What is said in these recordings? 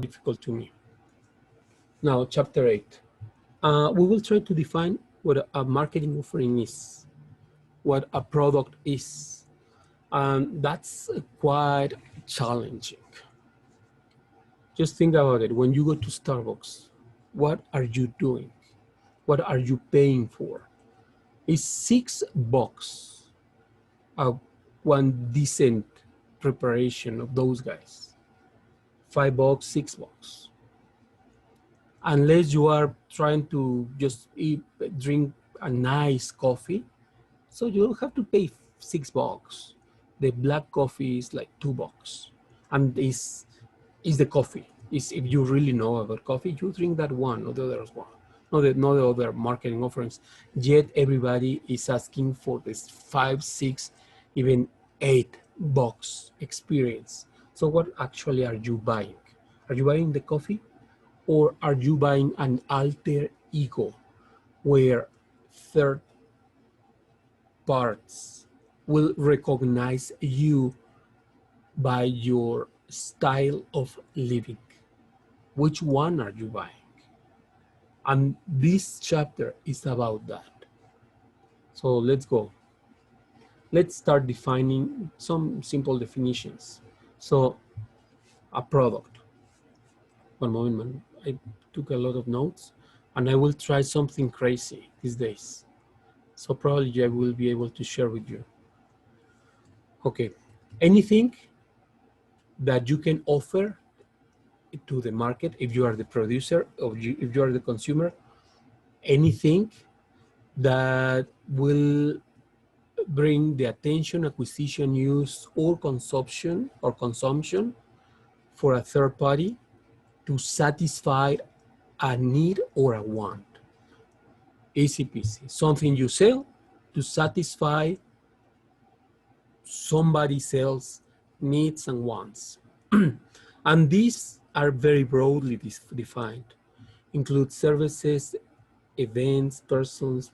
difficult to me. Now, chapter 8. We will try to define what a marketing offering is, what a product is. And that's quite challenging. Just think about it. When you go to Starbucks, what are you doing? What are you paying for? It's $6, one decent preparation of those guys. $5, $6. Unless you are trying to just drink a nice coffee, so you don't have to pay $6. The black coffee is like $2, and is the coffee. Is if you really know about coffee, you drink that one or the other one, not the other marketing offerings. Yet everybody is asking for this 5, 6, even $8 experience. So what actually are you buying? Are you buying the coffee, or are you buying an alter ego where third parts will recognize you by your style of living? Which one are you buying? And this chapter is about that. So let's go. Let's start defining some simple definitions. So a product. One moment, man. I took a lot of notes, and I will try something crazy these days. So probably I will be able to share with you. Okay, anything that you can offer to the market if you are the producer, or if you are the consumer, anything that will bring the attention, acquisition, use, or consumption for a third party to satisfy a need or a want. Easy peasy. Something you sell to satisfy somebody else's needs and wants. And these are very broadly defined. Include services, events, persons,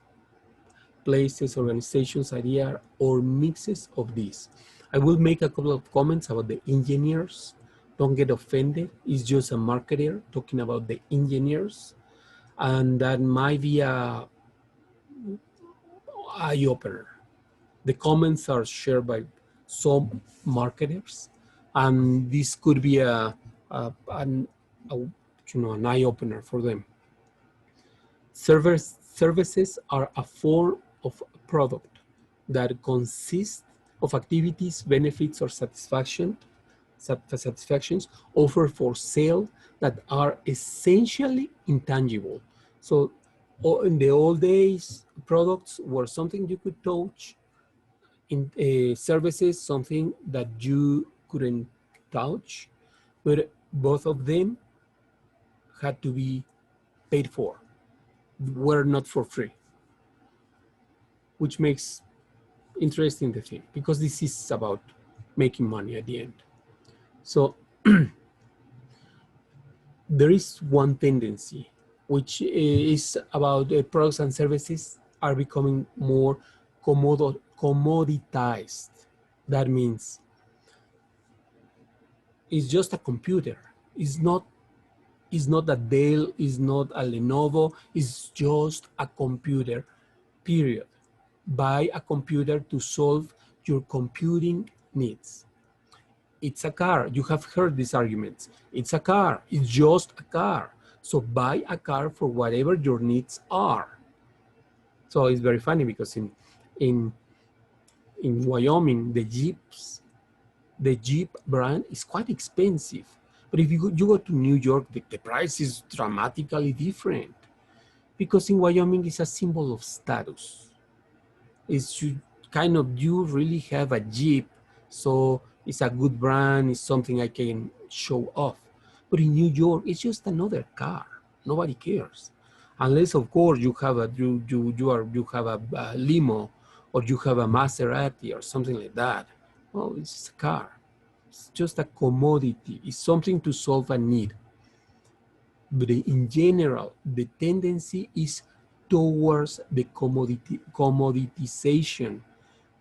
places, organizations, idea, or mixes of these. I will make a couple of comments about the engineers. Don't get offended. It's just a marketer talking about the engineers. And that might be a eye-opener. The comments are shared by some marketers, and this could be an eye-opener for them. Services are a form of product that consists of activities, benefits, or satisfactions offered for sale that are essentially intangible. So in the old days, products were something you could touch. In services, something that you couldn't touch, but both of them had to be paid for, were not for free, which makes interesting the thing, because this is about making money at the end. So there is one tendency, which is about products and services are becoming more commoditized. That means it's just a computer. It's not a Dell, it's not a Lenovo, it's just a computer, period. Buy a computer to solve your computing needs. It's a car. You have heard these arguments. It's a car. It's just a car. So buy a car for whatever your needs are. So it's very funny because in Wyoming, the Jeep brand is quite expensive. But if you go to New York, the price is dramatically different, because in Wyoming it's a symbol of status. It's you really have a Jeep, so it's a good brand, it's something I can show off. But in New York, it's just another car. Nobody cares. Unless, of course, you have a limo, or you have a Maserati or something like that. Well, it's just a car. It's just a commodity. It's something to solve a need. But in general, the tendency is towards the commoditization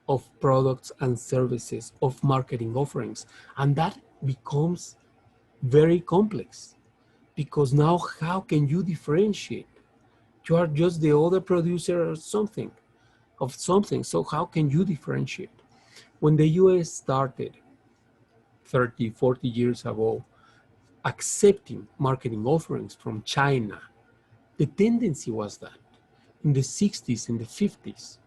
of products and services, of marketing offerings. And that becomes very complex. because now how can you differentiate? You are just the other producer or something of something. So how can you differentiate? When the US started 30, 40 years ago, accepting marketing offerings from China, the tendency was that in the 60s and the 50s,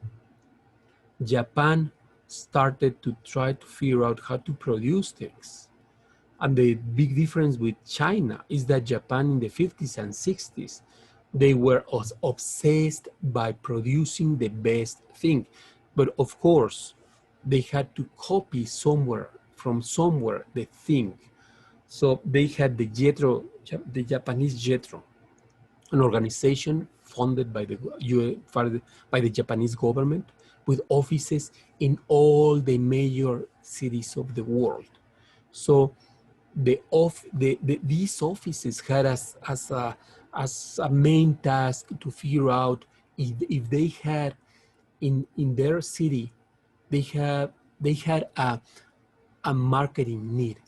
Japan started to try to figure out how to produce things. And the big difference with China is that Japan in the 50s and 60s, they were obsessed by producing the best thing. But of course, they had to copy somewhere, from somewhere, the thing. So they had the JETRO, the Japanese JETRO, an organization funded by by the Japanese government with offices in all the major cities of the world. So these offices had as a main task to figure out if they had in their city, they had a marketing need,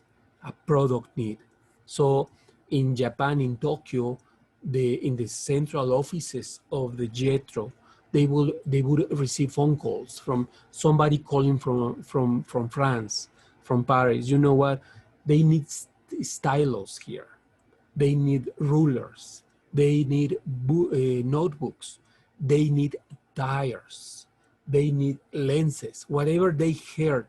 a product need. So in Japan, in Tokyo, in the central offices of the JETRO, they would receive phone calls from somebody calling from France, from Paris. You know what? They need stylos here. They need rulers. They need notebooks. They need tires. They need lenses. Whatever they heard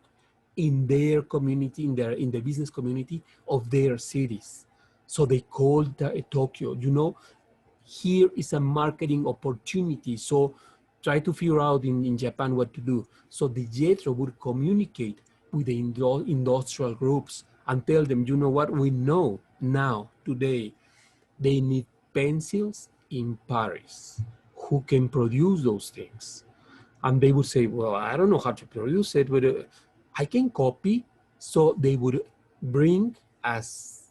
in their community, in the business community of their cities. So they called Tokyo. You know, here is a marketing opportunity. So try to figure out in Japan what to do. So the JETRO would communicate with the industrial groups and tell them, you know what, we know now, today, they need pencils in Paris. Who can produce those things? And they would say, well, I don't know how to produce it, but I can copy. So they would bring as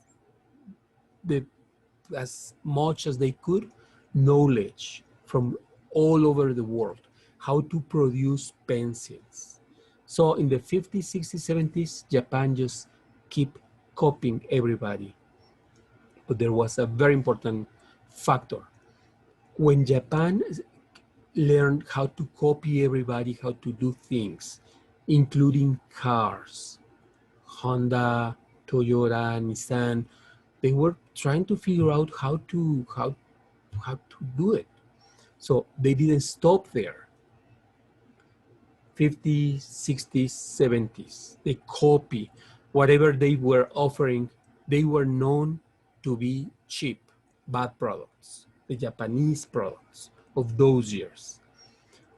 much as they could knowledge from all over the world, how to produce pencils. So in the 50s, 60s, 70s, Japan just keep copying everybody. But there was a very important factor. When Japan learned how to copy everybody, how to do things, including cars, Honda, Toyota, Nissan, they were trying to figure out how to do it. So they didn't stop there. 50s, 60s, 70s, they copy whatever they were offering. They were known to be cheap, bad products, the Japanese products of those years.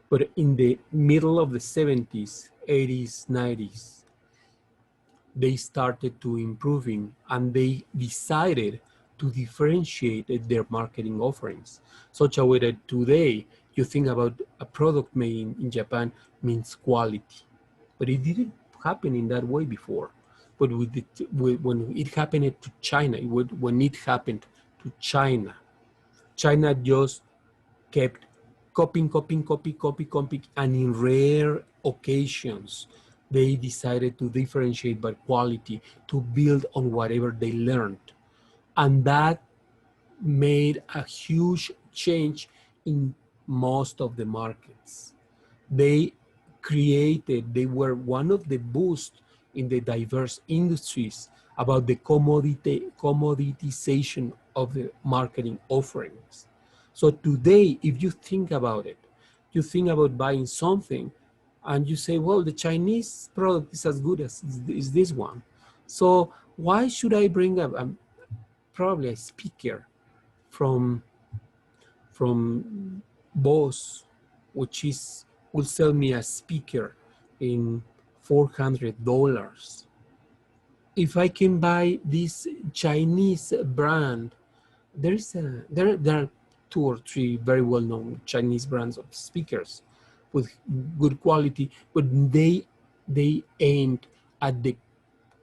But in the middle of the 70s, 80s, 90s, they started to improving and they decided to differentiate their marketing offerings such a way that today you think about a product made in Japan means quality, but it didn't happen in that way before. But when it happened to China, when it happened to China, China just kept copying, and in rare occasions, they decided to differentiate by quality, to build on whatever they learned. And that made a huge change in most of the markets. They they were one of the boosts in the diverse industries about the commoditization of the marketing offerings. So today, if you think about it, you think about buying something and you say, well, the Chinese product is as good as is this one. So why should I bring probably a speaker from Bose, which will sell me a speaker in $400? If I can buy this Chinese brand, there are two or three very well-known Chinese brands of speakers with good quality, but they aimed at the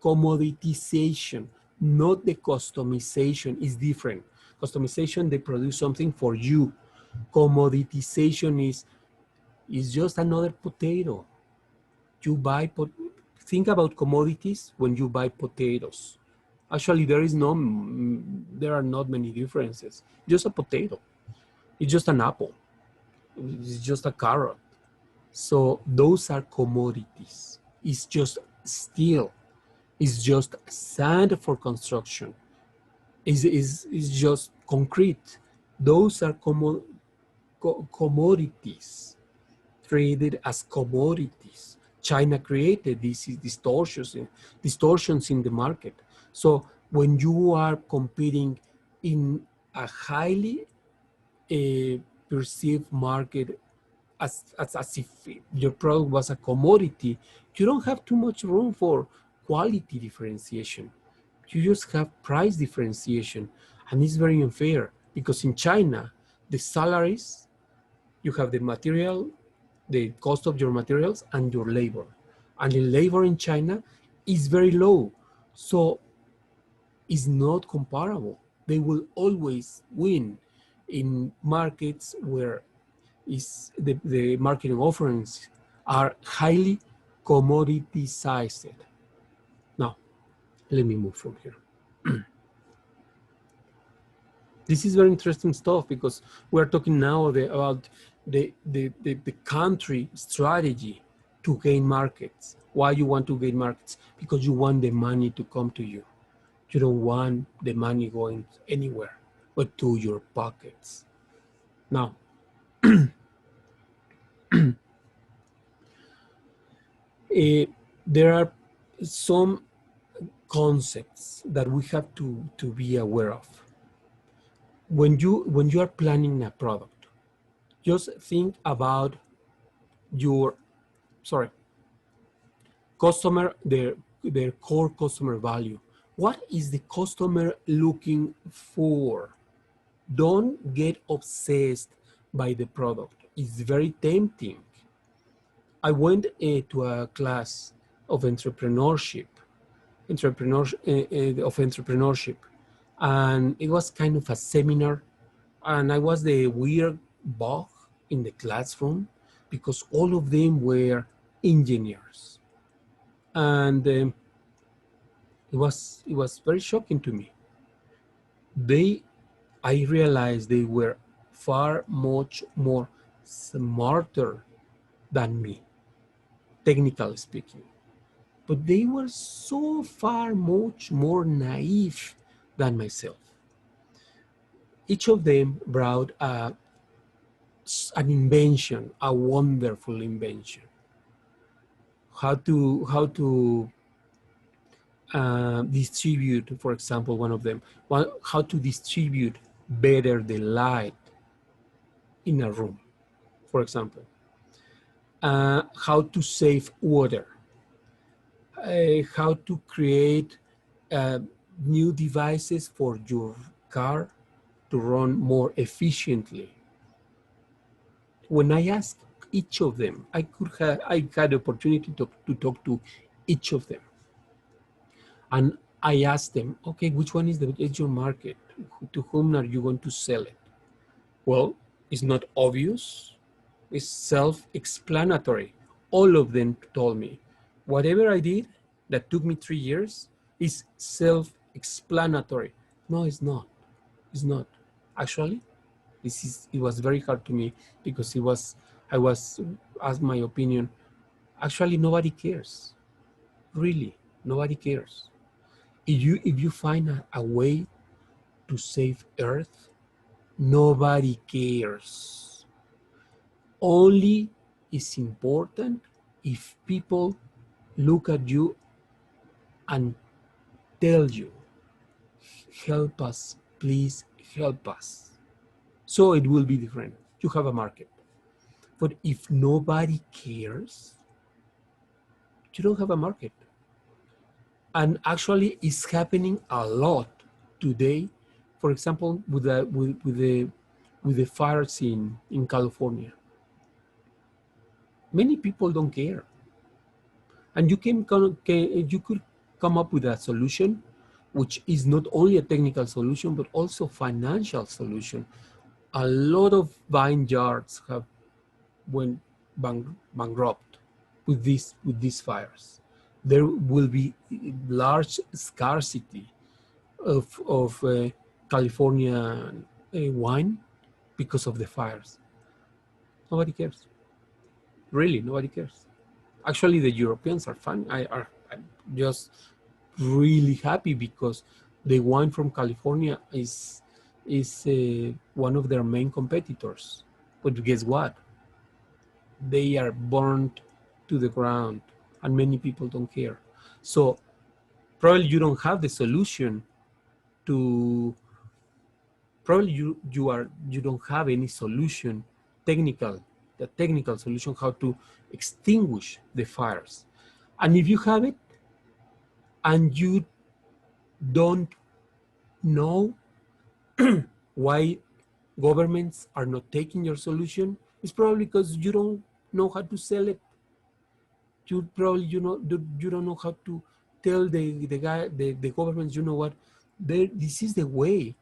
commoditization, not the customization. Is different. Customization, they produce something for you. Commoditization is just another potato. You buy, think about commodities when you buy potatoes. Actually, there are not many differences. Just a potato. It's just an apple. It's just a carrot. So those are commodities. It's just steel. It's just sand for construction. Is just concrete. Those are commodities traded as commodities. China created these distortions in the market. So when you are competing in a highly perceived market as if your product was a commodity, you don't have too much room for quality differentiation. You just have price differentiation. And it's very unfair because in China, the salaries, you have the material, the cost of your materials and your labor. And the labor in China is very low. So it's not comparable. They will always win in markets where the marketing offerings are highly commoditized. Now, let me move from here. This is very interesting stuff because we're talking now about the country strategy to gain markets. Why you want to gain markets? Because you want the money to come to you. You don't want the money going anywhere but to your pockets. Now, there are some concepts that we have to be aware of. When you are planning a product, just think about your customer, their core customer value. What is the customer looking for? Don't get obsessed by the product. It's very tempting. I went to a class of entrepreneurship, and it was kind of a seminar, and I was the weird bug in the classroom because all of them were engineers, and it was very shocking to me. I realized they were much more smarter than me, technically speaking. But they were so far much more naive than myself. Each of them brought an invention, a wonderful invention. How to distribute, for example, one of them, how to distribute better the light in a room, for example. How to save water, how to create new devices for your car to run more efficiently. When I asked each of them, I had the opportunity to talk to each of them. And I asked them, okay, which one is your market? To whom are you going to sell it? Well, it's not obvious. It's self-explanatory. All of them told me, whatever I did that took me 3 years is self-explanatory. No, it's not. It's not. Actually, it was very hard to me because I was asked my opinion. Actually, nobody cares. Really, nobody cares. If you find a way to save Earth, nobody cares. Only is important if people look at you and tell you, help us, please help us. So it will be different. You have a market. But if nobody cares, you don't have a market. And actually it's happening a lot today. For example, with the fires in California. Many people don't care. And you could come up with a solution which is not only a technical solution, but also financial solution. A lot of vineyards have went bankrupt with these fires. There will be large scarcity of California wine because of the fires. Nobody cares. Really, nobody cares. Actually, the Europeans are fun. I'm just really happy because the wine from California is one of their main competitors. But guess what? They are burned to the ground, and many people don't care. So probably you don't have the solution to. Probably you don't have any solution, the technical solution how to extinguish the fires. And if you have it and you don't know why governments are not taking your solution, it's probably because you don't know how to sell it. You probably you don't know how to tell the governments, you know what, this is the way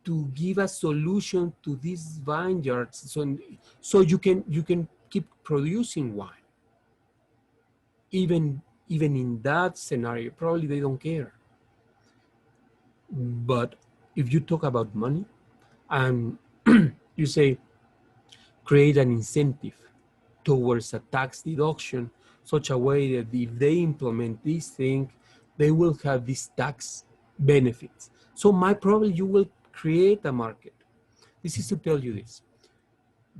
to give a solution to these vineyards, so you can keep producing wine. Even in that scenario, probably they don't care. But if you talk about money and you say create an incentive towards a tax deduction, such a way that if they implement this thing, they will have these tax benefits. So my probably you will create a market. This is to tell you this.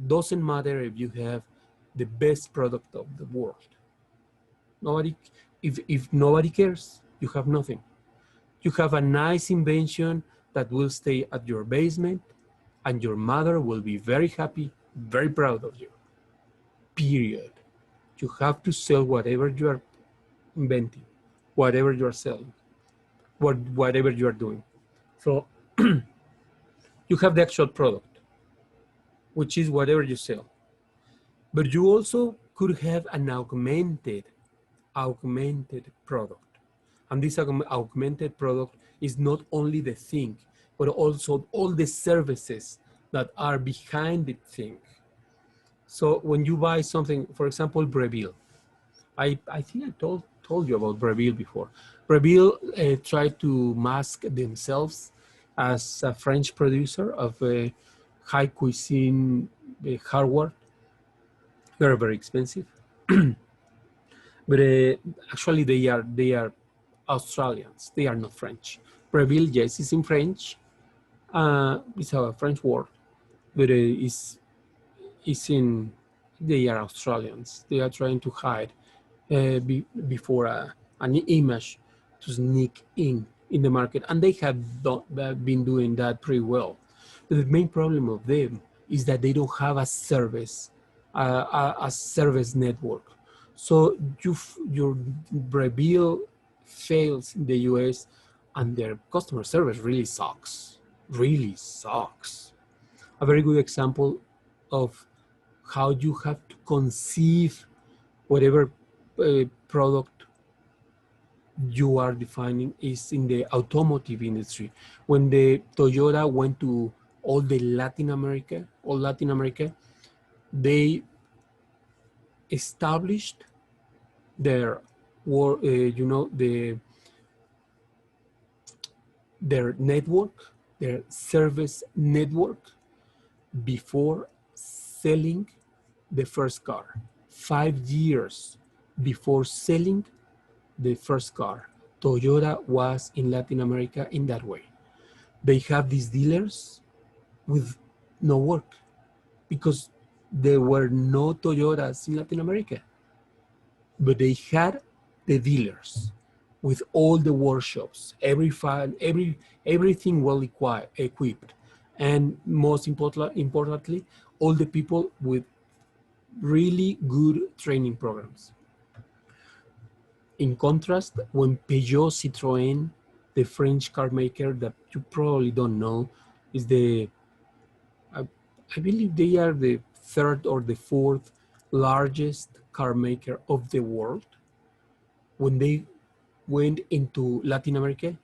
Doesn't matter if you have the best product of the world. If nobody cares, you have nothing. You have a nice invention that will stay at your basement, and your mother will be very happy, very proud of you. Period. You have to sell whatever you are inventing, whatever you are selling, whatever you are doing. So you have the actual product, which is whatever you sell. But you also could have an augmented product. And this augmented product is not only the thing, but also all the services that are behind the thing. So when you buy something, for example, Breville, I think I told you about Breville before. Breville tried to mask themselves as a French producer of high cuisine hardware. Very, very expensive. But actually they are Australians. They are not French. Breville, yes, is in French. It's a French word, but it's in. They are Australians. They are trying to hide before an image to sneak in the market, and they have been doing that pretty well. But the main problem of them is that they don't have a service network. So your Breville fails in the US, and their customer service really sucks. Really sucks. A very good example of how you have to conceive whatever product you are defining is in the automotive industry. When the Toyota went to all Latin America, they established their their network, their service network, before selling the first car. 5 years before selling the first car, Toyota was in Latin America in that way. They have these dealers with no work because there were no Toyotas in Latin America. But they had the dealers with all the workshops, everything well equipped, and most importantly, all the people with really good training programs. In contrast, when Peugeot Citroën, the French car maker that you probably don't know, is I believe they are the third or the fourth largest car maker of the world. When they went into Latin America,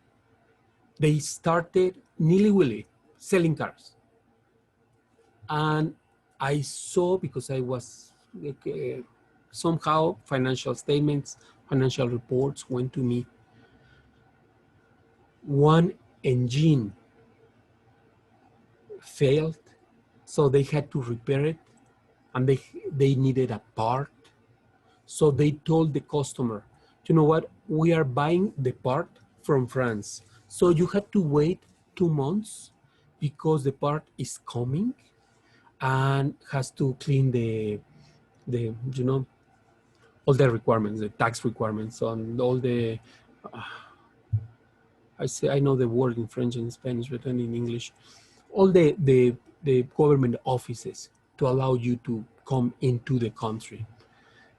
they started nilly-willy selling cars. And I saw, because I was somehow financial statements, financial reports went to me. one engine failed, so they had to repair it, and they needed a part. So they told the customer, you know what, we are buying the part from France. So you have to wait 2 months because the part is coming and has to clean the all the requirements, the tax requirements on all the, I know the word in French and Spanish, but then in English, all the government offices to allow you to come into the country.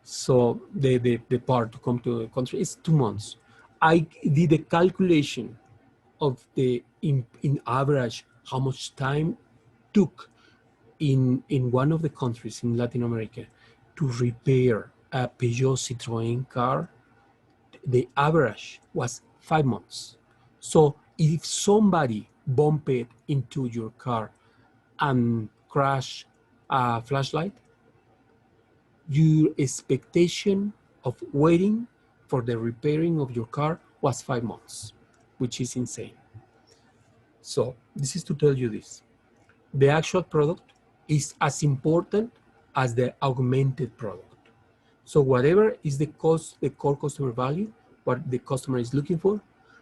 So the part to come to the country is 2 months. I did a calculation of in average how much time took in one of the countries in Latin America to repair a Peugeot Citroën car. The average was 5 months. So if somebody bumped into your car and crash a flashlight, your expectation of waiting for the repairing of your car was 5 months, which is insane. So this is to tell you this. The actual product is as important as the augmented product. So whatever is the core customer value, what the customer is looking for,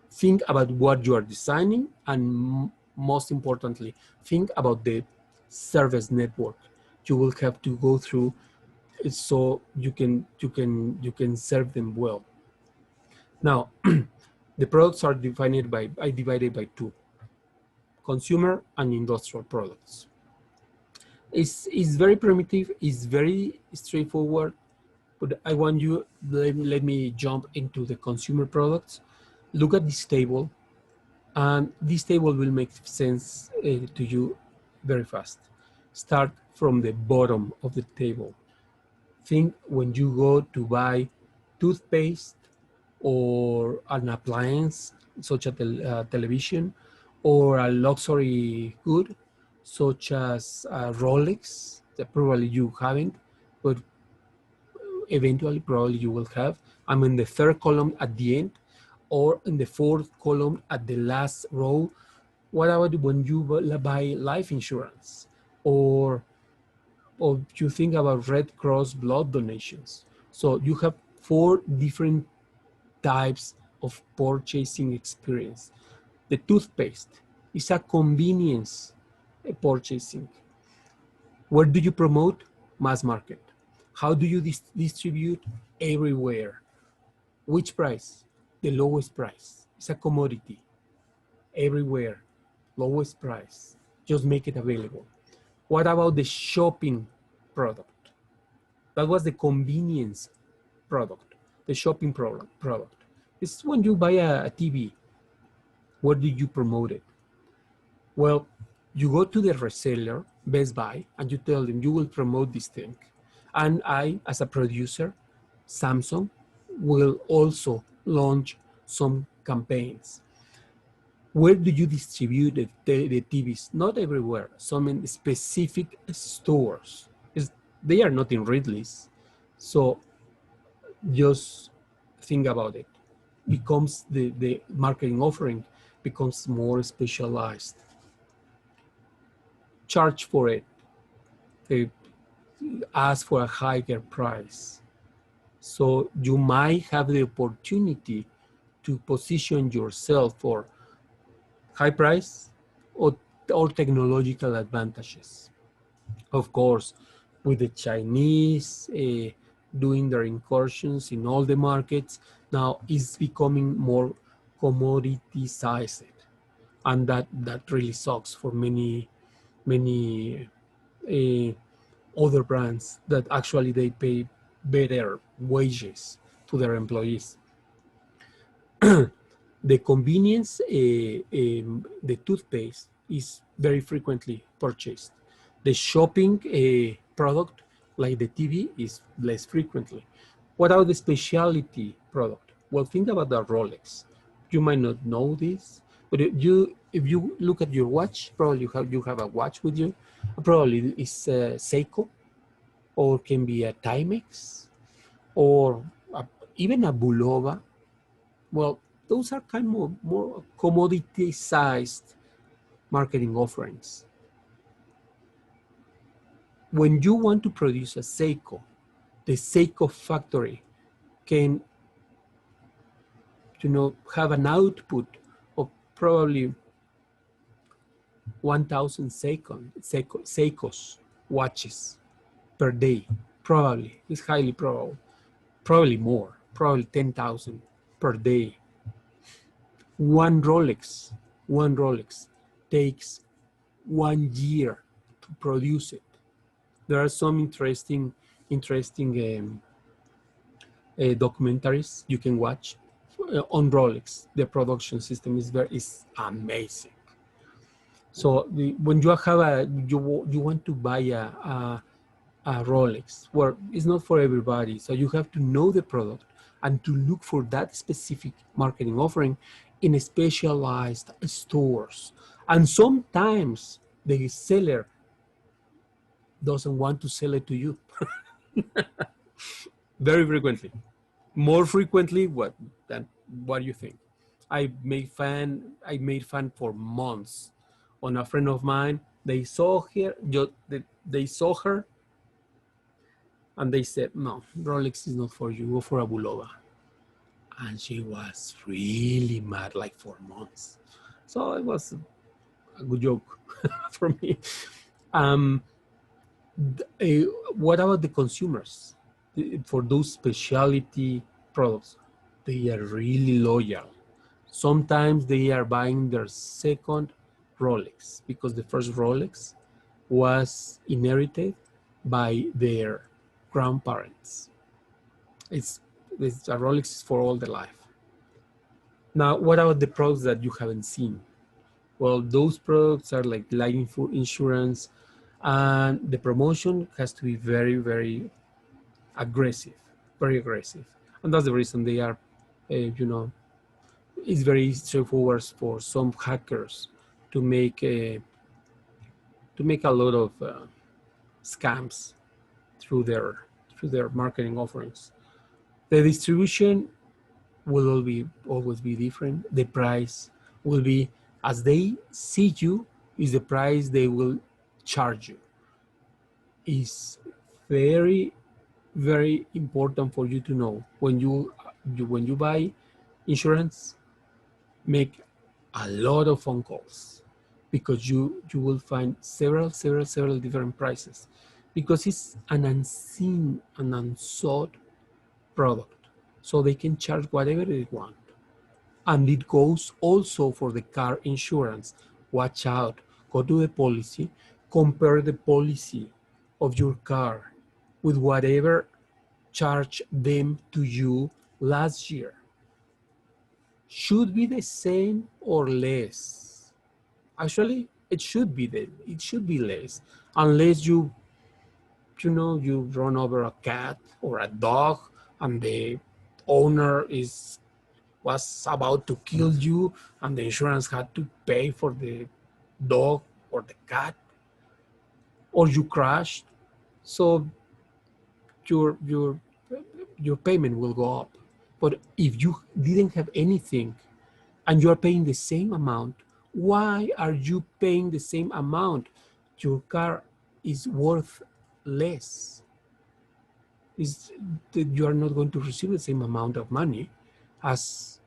think about what you are designing, and most importantly, think about the service network you will have to go through so you can serve them well. Now, the products are divided by two: consumer and industrial products. It's very primitive, it's very straightforward, but I want you, let me jump into the consumer products. Look at this table, and this table will make sense to you very fast. Start from the bottom of the table. Think when you go to buy toothpaste or an appliance such as a television, or a luxury good such as a Rolex that probably you haven't, but eventually probably you will have. I'm in the third column at the end, or in the fourth column at the last row. What about when you buy life insurance, or you think about Red Cross blood donations? So you have 4 different types of purchasing experience. The toothpaste is a convenience purchasing. Where do you promote? Mass market. How do you distribute? Everywhere. Which price? The lowest price. It's a commodity. Everywhere. Lowest price. Just make it available. What about the shopping product? That was the convenience product, the shopping product. It's when you buy a TV. Where do you promote it? Well, you go to the reseller, Best Buy, and you tell them you will promote this thing. And I, as a producer, Samsung, will also launch some campaigns. Where do you distribute the TVs? Not everywhere, some in specific stores. They are not in Ridley's. So just think about it. Becomes the marketing offering becomes more specialized. Charge for it. They ask for a higher price. So you might have the opportunity to position yourself for high price or technological advantages. Of course, with the Chinese doing their incursions in all the markets, now it's becoming more commoditized, and that really sucks for many other brands that actually they pay better wages to their employees. The convenience, the toothpaste is very frequently purchased. The shopping product, like the TV, is less frequently. What about the specialty product? Well, think about the Rolex. You might not know this, but if you look at your watch, probably you have a watch with you. Probably it's Seiko, or can be a Timex, or even a Bulova. Well, those are kind of more commodity-sized marketing offerings. When you want to produce a Seiko, the Seiko factory can, have an output of probably 1,000 Seikos watches per day. Probably, it's highly probable. Probably more, probably 10,000 per day. One Rolex takes 1 year to produce it. There are some interesting documentaries you can watch on Rolex. The production system is amazing. So when you have you want to buy a Rolex, well, it's not for everybody. So you have to know the product and to look for that specific marketing offering in specialized stores. And sometimes the seller doesn't want to sell it to you. Very frequently. More frequently than what you think. I made fun for months on a friend of mine. They saw her and they said, no, Rolex is not for you, go for a Bulova. And she was really mad, like for months. So it was a good joke for me. What about the consumers? For those specialty products, they are really loyal. Sometimes they are buying their second Rolex because the first Rolex was inherited by their grandparents. It's a Rolex for all the life. Now, what about the products that you haven't seen? Well, those products are like life insurance, and the promotion has to be very, very aggressive, very aggressive. And that's the reason they are, it's very straightforward for some hackers to make a lot of scams through their marketing offerings. The distribution will always be different. The price will be, as they see you, is the price they will charge you. It's very, very important for you to know when you buy insurance, make a lot of phone calls, because you will find several different prices, because it's an unseen and unsought product. So they can charge whatever they want. And it goes also for the car insurance. Watch out, go to the policy, compare the policy of your car with whatever charged them to you last year. Should be the same or less. Actually, it should be less, unless you run over a cat or a dog and the owner was about to kill you and the insurance had to pay for the dog or the cat, or you crashed, so your payment will go up. But if you didn't have anything and you are paying the same amount, why are you paying the same amount? Your car is worth less. You are not going to receive the same amount of money as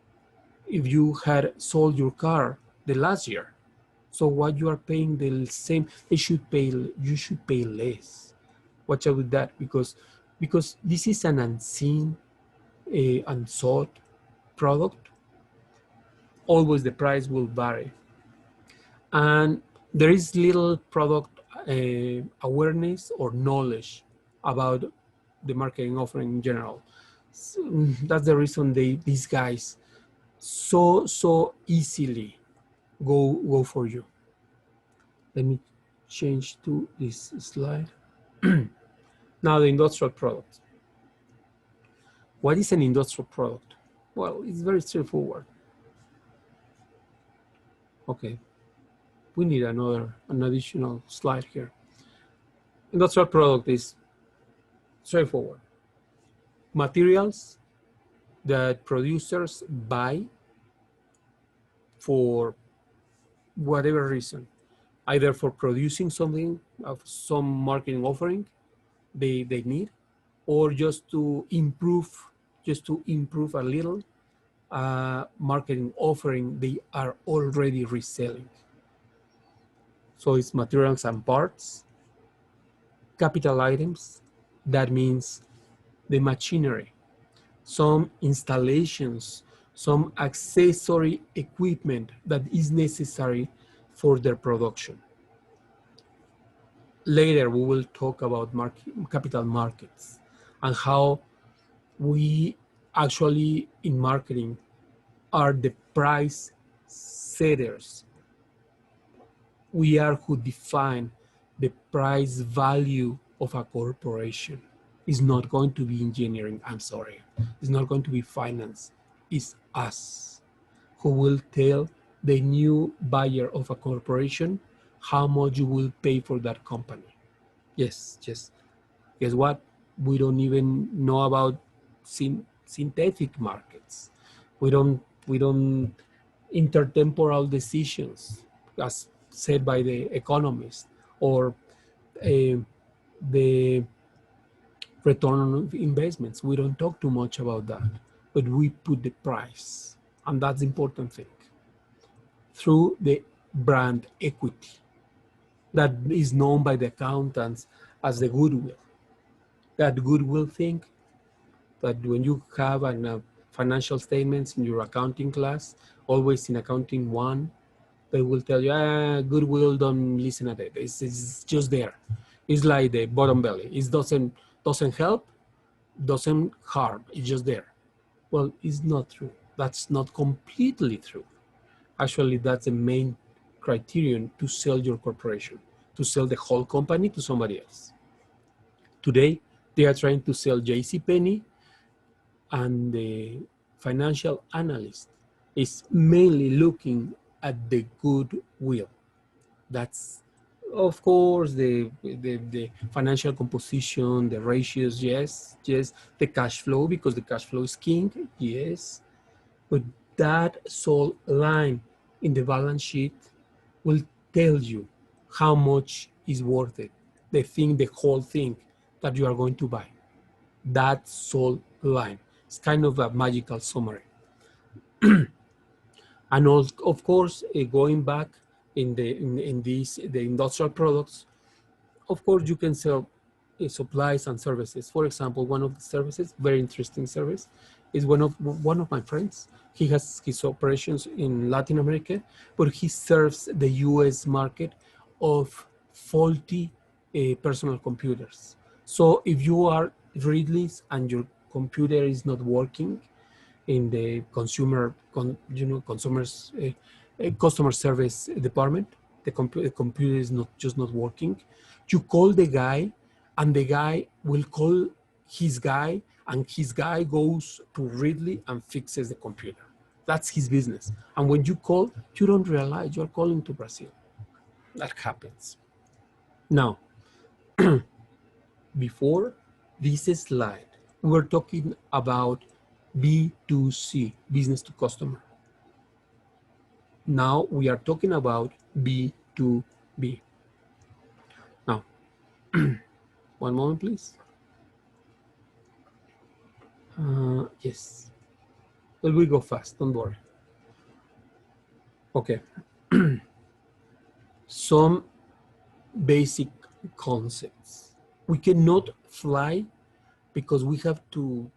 if you had sold your car the last year. So what you are paying the same, you should pay less. Watch out with that, because this is an unseen, unsought product. Always the price will vary, and there is little product awareness or knowledge about the marketing offering in general. So that's the reason these guys so easily go for you. Let me change to this slide. Now, the industrial product. What is an industrial product? Well, it's very straightforward. Okay, we need an additional slide here. Industrial product is straightforward. Materials that producers buy for whatever reason, either for producing something of some marketing offering they need, or just to improve a little marketing offering they are already reselling. So it's materials and parts, capital items, that means the machinery, some installations, some accessory equipment that is necessary for their production. Later, we will talk about capital markets and how we actually in marketing are the price setters. We are who define the price value of a corporation. It's not going to be engineering, I'm sorry. It's not going to be finance. It's us who will tell the new buyer of a corporation how much you will pay for that company. Yes. Guess what? We don't even know about synthetic markets. We don't intertemporal decisions, as said by the economist, or the return on investments. We don't talk too much about that, but we put the price, and that's the important thing, through the brand equity that is known by the accountants as the goodwill. That goodwill thing that when you have financial statements in your accounting class, always in accounting 1, they will tell you, goodwill, don't listen at it. It's just there. It's like the bottom belly. It doesn't help, doesn't harm. It's just there. Well, it's not true. That's not completely true. Actually, that's the main criterion to sell your corporation, to sell the whole company to somebody else. Today, they are trying to sell JCPenney, and the financial analyst is mainly looking at the goodwill. That's, of course, the financial composition, the ratios, yes, the cash flow, because the cash flow is king, yes, but that sole line in the balance sheet will tell you how much is worth it, the whole thing that you are going to buy. That sole line. It's kind of a magical summary. And also, of course, going back in the industrial products, of course, you can sell supplies and services. For example, one of the services, very interesting service, is one of my friends. He has his operations in Latin America, but he serves the US market of faulty personal computers. So if you are Readlys and your computer is not working in the customer service department, the computer is not working, you call the guy, and the guy will call his guy, and his guy goes to Readly and fixes the computer. That's his business. And when you call, you don't realize you're calling to Brazil. That happens. Now, before this slide, we were talking about B2C, business to customer. Now we are talking about B2B. Now, one moment, please. Yes, well, we go fast, don't worry. Okay. Some basic concepts. We cannot fly because we have to,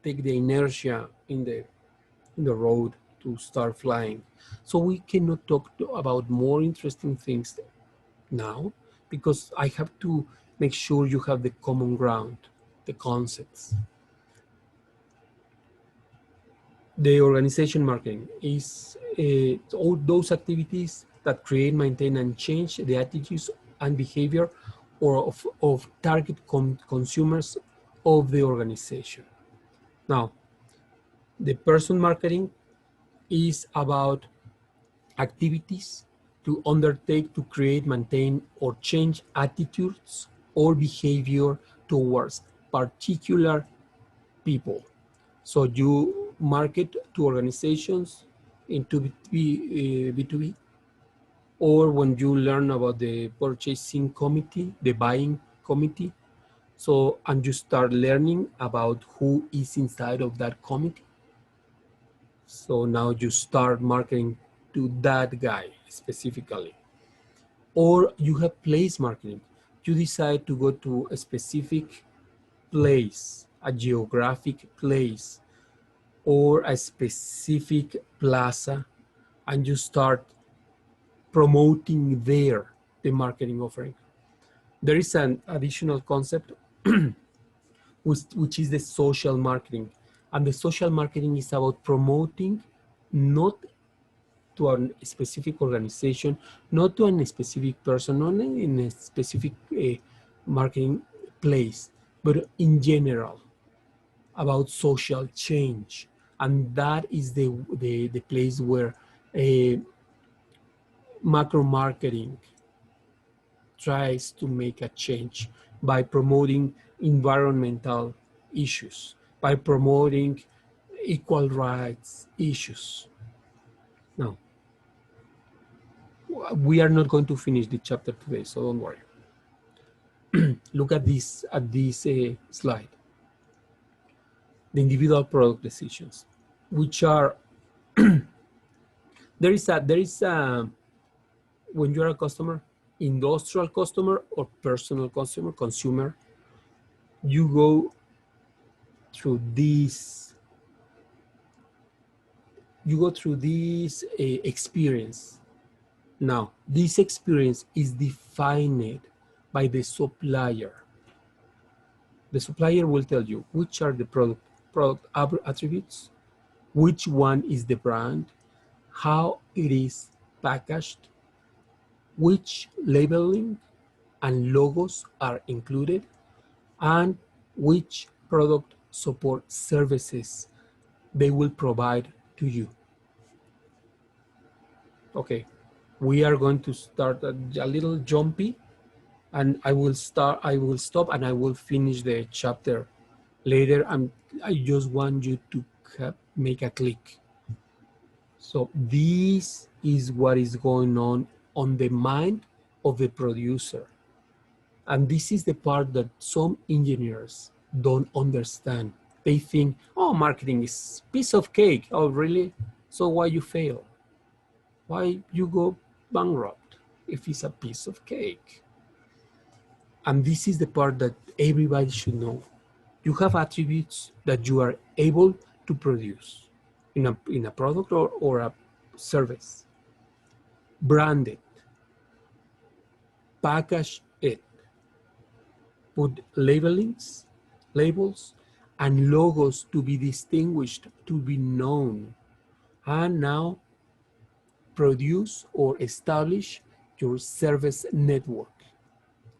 take the inertia in the road to start flying. So we cannot talk about more interesting things now, because I have to make sure you have the common ground, the concepts. The organization marketing is all those activities that create, maintain, and change the attitudes and behavior of target consumers of the organization. Now, the person marketing is about activities to undertake to create, maintain, or change attitudes or behavior towards particular people. So you market to organizations into B2B, or when you learn about the purchasing committee, the buying committee. So, and you start learning about who is inside of that committee. So now you start marketing to that guy specifically. Or you have place marketing. You decide to go to a specific place, a geographic place, or a specific plaza, and you start promoting there the marketing offering. There is an additional concept which is the social marketing. And the social marketing is about promoting not to a specific organization, not to a specific person, not in a specific marketing place, but in general about social change. And that is the place where macro marketing tries to make a change by promoting environmental issues, by promoting equal rights issues. Now, we are not going to finish the chapter today, so don't worry. Look at this slide. The individual product decisions, which are there is a when you're a customer, industrial customer or personal consumer, you go through this experience. Now, this experience is defined by the supplier. The supplier will tell you which are the product attributes, which one is the brand, how it is packaged, which labeling and logos are included, and which product support services they will provide to you. Okay, we are going to start a little jumpy, and I will stop and I will finish the chapter later. I just want you to make a click. So this is what is going on the mind of the producer. And this is the part that some engineers don't understand. They think, oh, marketing is piece of cake. Oh, really? So why you fail? Why you go bankrupt if it's a piece of cake? And this is the part that everybody should know. You have attributes that you are able to produce in a product or a service. Brand it, package it, put labels, and logos to be distinguished, to be known. And now produce or establish your service network.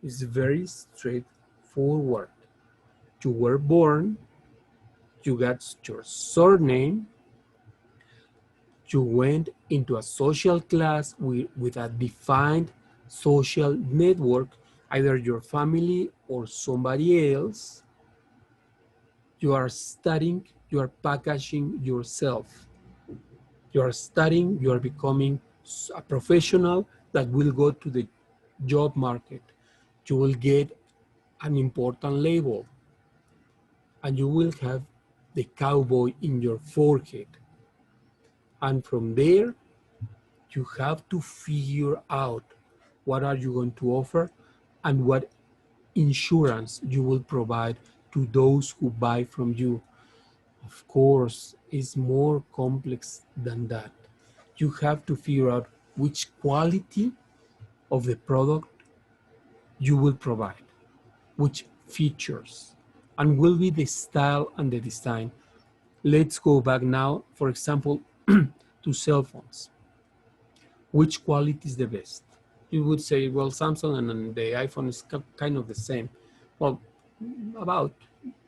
It's very straightforward. You were born, you got your surname, you went into a social class with a defined social network, either your family or somebody else. You are studying, you are packaging yourself. You are studying, you are becoming a professional that will go to the job market. You will get an important label, and you will have the cowboy in your forehead. And from there, you have to figure out what are you going to offer and what insurance you will provide to those who buy from you. Of course, it's more complex than that. You have to figure out which quality of the product you will provide, which features, and will be the style and the design. Let's go back now, for example, to cell phones. Which quality is the best? You would say, well, Samsung and the iPhone is kind of the same. Well, about,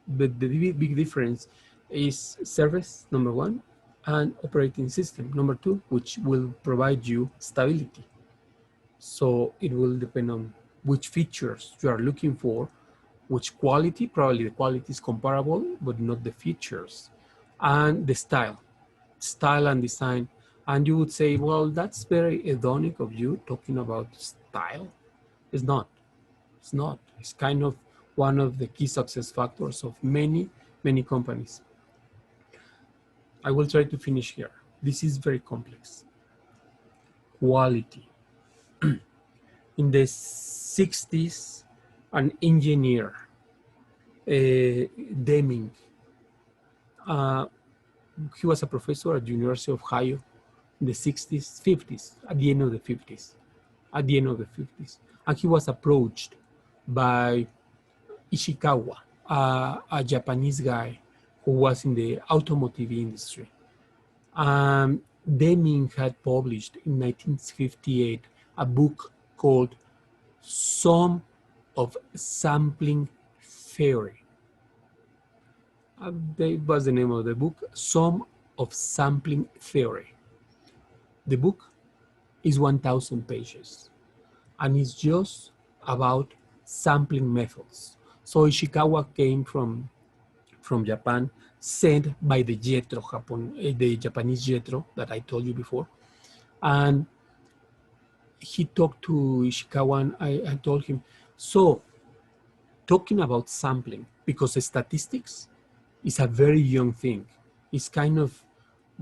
but the big difference is service, number one, and operating system, number two, which will provide you stability. So it will depend on which features you are looking for, which quality, probably the quality is comparable, but not the features, and the style and design. And you would say, well, that's very hedonic of you talking about style. It's not. It's not. It's kind of one of the key success factors of many, many companies. I will try to finish here. This is very complex. Quality. In the 60s, an engineer, Deming, uh, he was a professor at the University of Ohio in the 60s, 50s, at the end of the 50s, And he was approached by Ishikawa, a Japanese guy who was in the automotive industry. Deming had published in 1958 a book called Sum of Sampling Theory. That was the name of the book, Sum of Sampling Theory. The book is 1,000 pages, and it's just about sampling methods. So Ishikawa came from Japan, sent by the JETRO, the Japanese JETRO that I told you before. And he talked to Ishikawa, and I told him, so talking about sampling, because statistics is a very young thing. It's kind of,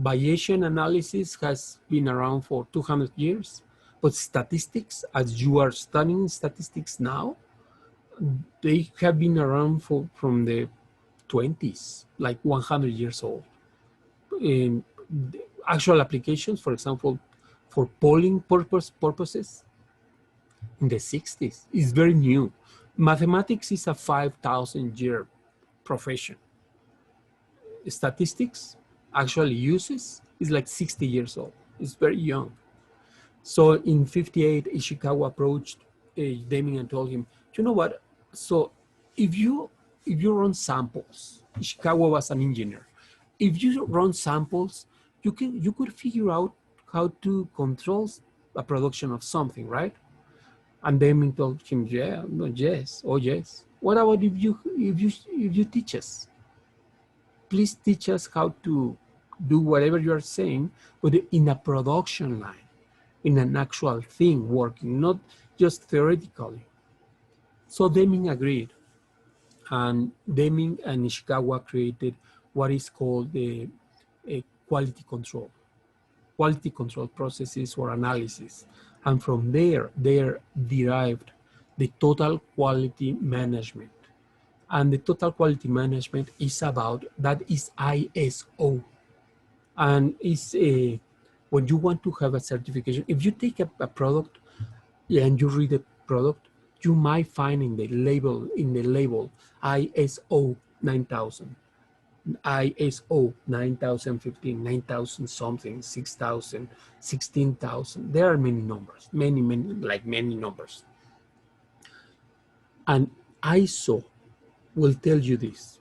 Bayesian analysis has been around for 200 years, but statistics, as you are studying statistics now, they have been around from the 20s, like 100 years old. In actual applications, for example, for polling purposes, in the 60s, is very new. Mathematics is a 5,000-year profession. Statistics actually uses is like 60 years old. It's very young. So in 58, Ishikawa approached Deming and told him, you know what? So if you run samples, Ishikawa was an engineer. If you run samples, you could figure out how to control a production of something, right? And Deming told him, yeah, no, yes, oh yes. What about if you teach us? Please teach us how to do whatever you are saying, but in a production line, in an actual thing working, not just theoretically. So Deming agreed, and Deming and Ishikawa created what is called the quality control processes or analysis. And from there derived the total quality management. And the total quality management is about, that is ISO. And it's when you want to have a certification, if you take a product and you read the product, you might find in the label ISO 9000, ISO 9015, 9000 something, 6000, 16,000. There are many numbers, many numbers. And ISO will tell you this.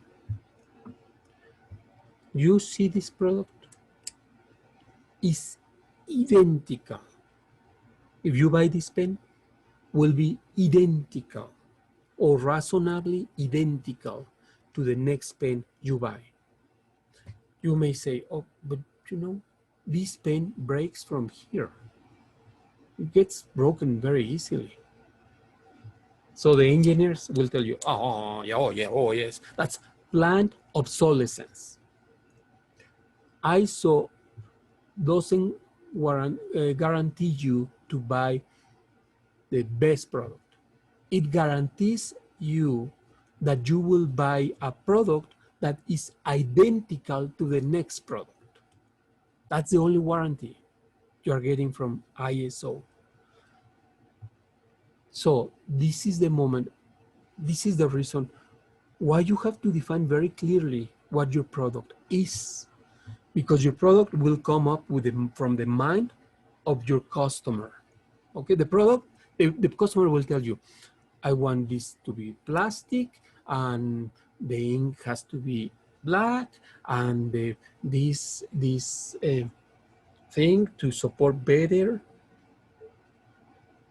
You see this product is identical. If you buy this pen, will be identical or reasonably identical to the next pen you buy. You may say, oh, but you know, this pen breaks from here. It gets broken very easily. So the engineers will tell you, oh, yeah, oh, yeah, oh, yes. That's planned obsolescence. ISO doesn't guarantee you to buy the best product. It guarantees you that you will buy a product that is identical to the next product. That's the only warranty you are getting from ISO. So this is the moment, this is the reason why you have to define very clearly what your product is, because your product will come up with from the mind of your customer. Okay, the product, the customer will tell you, I want this to be plastic, and the ink has to be black, and this thing to support better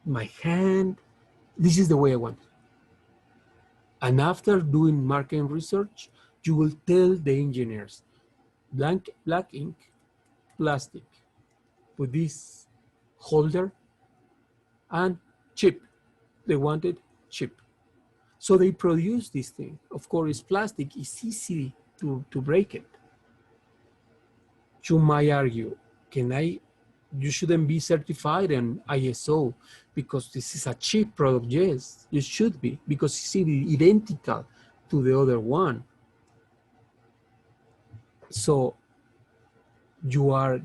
my hand. This is the way I want it. And after doing market research, you will tell the engineers, black ink, plastic. with this holder and cheap. They wanted cheap. So they produce this thing. Of course, it's plastic. It's easy to break it. You might argue, you shouldn't be certified in ISO because this is a cheap product. Yes, you should be, because it's identical to the other one. So you are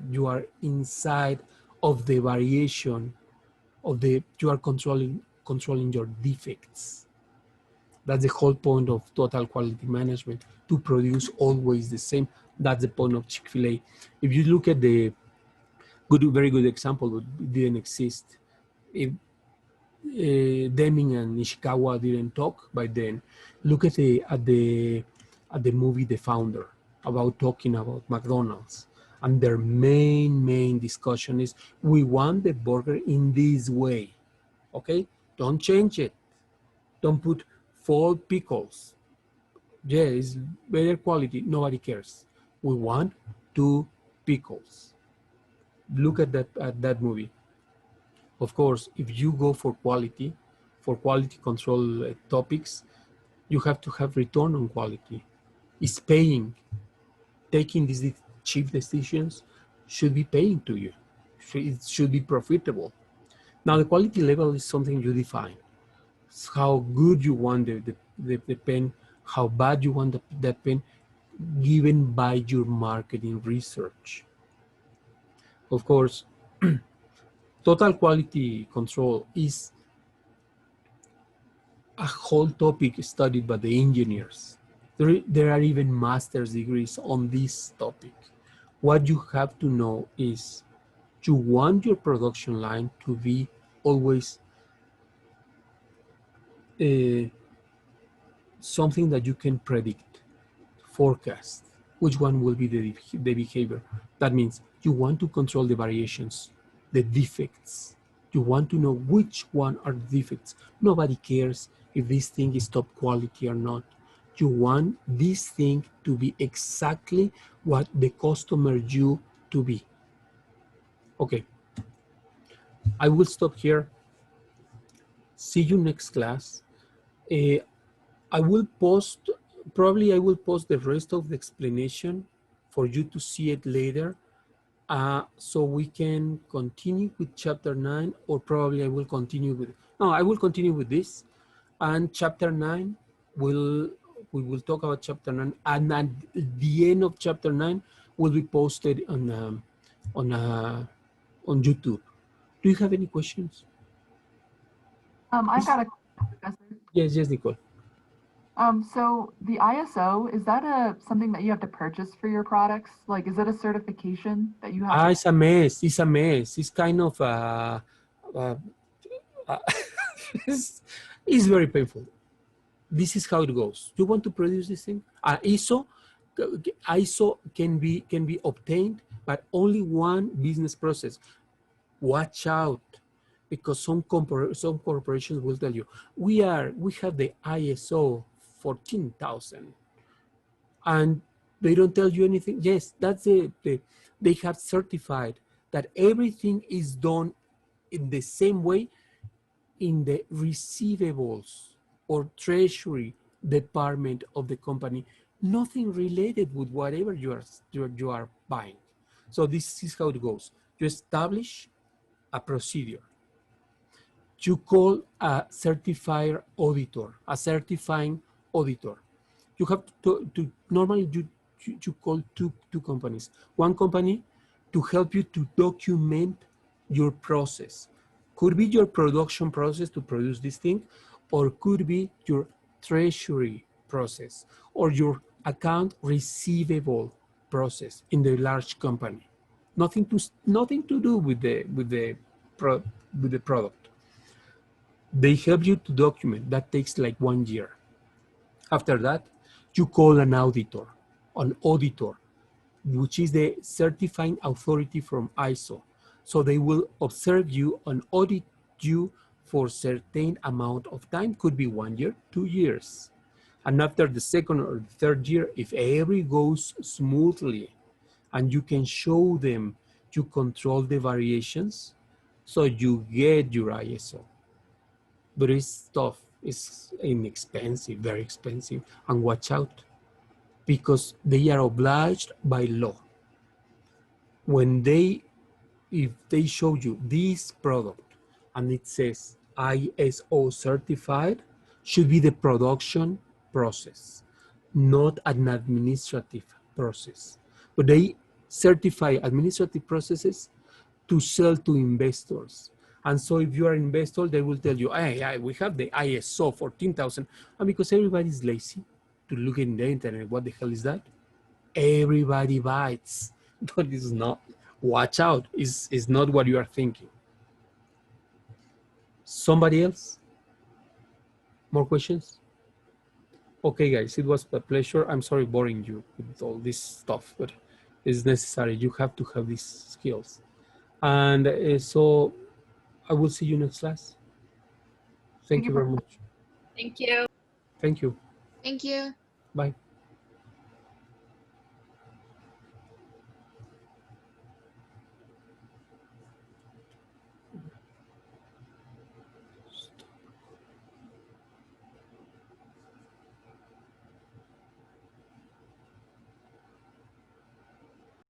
inside of the variation of you are controlling your defects. That's the whole point of total quality management, to produce always the same. That's the point of Chick-fil-A. If you look at the very good example, but didn't exist. If Deming and Nishikawa didn't talk by then, look at the movie The Founder, about talking about McDonald's. And their main discussion is, we want the burger in this way, okay? Don't change it. Don't put 4 pickles. Yeah, it's better quality, nobody cares. We want 2 pickles. Look at that movie. Of course, if you go for quality control topics, you have to have return on quality. It's paying. Taking these cheap decisions should be paying to you. It should be profitable. Now, the quality level is something you define. It's how good you want the pen, how bad you want that pen, given by your marketing research. Of course, total quality control is a whole topic studied by the engineers. There are even master's degrees on this topic. What you have to know is, you want your production line to be always something that you can predict, forecast, which one will be the behavior. That means you want to control the variations, the defects. You want to know which one are the defects. Nobody cares if this thing is top quality or not. You want this thing to be exactly what the customer you to be. Okay, I will stop here. See you next class. I will post the rest of the explanation for you to see it later. So we can continue with chapter 9, or probably I will continue with this. And chapter 9, we will talk about chapter 9, and at the end of chapter 9 will be posted on YouTube. Do you have any questions? I've got a question, Professor. Yes, Nicole. So the ISO, is that something that you have to purchase for your products? Like, is it a certification that you have? It's a mess. It's a mess. It's kind of it's very painful. This is how it goes. You want to produce this thing? ISO can be obtained by only one business process. Watch out, because some corporations will tell you, we have the ISO 14,000, and they don't tell you anything. Yes, that's they have certified that everything is done in the same way in the receivables or treasury department of the company, nothing related with whatever you are buying. So this is how it goes. You establish a procedure. You call a certifier auditor, a certifying auditor. You have to normally you call two companies. One company to help you to document your process. Could be your production process to produce this thing, or could be your treasury process, or your account receivable process in the large company. Nothing to do with the product. They help you to document. That takes like 1 year. After that, you call an auditor, which is the certifying authority from ISO. So they will observe you and audit you for certain amount of time. Could be 1 year, 2 years. And after the second or the third year, if everything goes smoothly and you can show them you control the variations, so you get your ISO. But it's tough, it's inexpensive, very expensive, and watch out, because they are obliged by law. When if they show you this product and it says ISO certified, should be the production process, not an administrative process. But they certify administrative processes to sell to investors. And so if you are an investor, they will tell you, hey, we have the ISO 14,000. And because everybody's lazy to look in the internet, what the hell is that? Everybody bites, but it's not. Watch out, it's not what you are thinking. Somebody else? More questions? Okay, guys, it was a pleasure. I'm sorry boring you with all this stuff, but it's necessary. You have to have these skills. And so I will see you next class. Thank you very much. Thank you. Thank you. Thank you. Bye.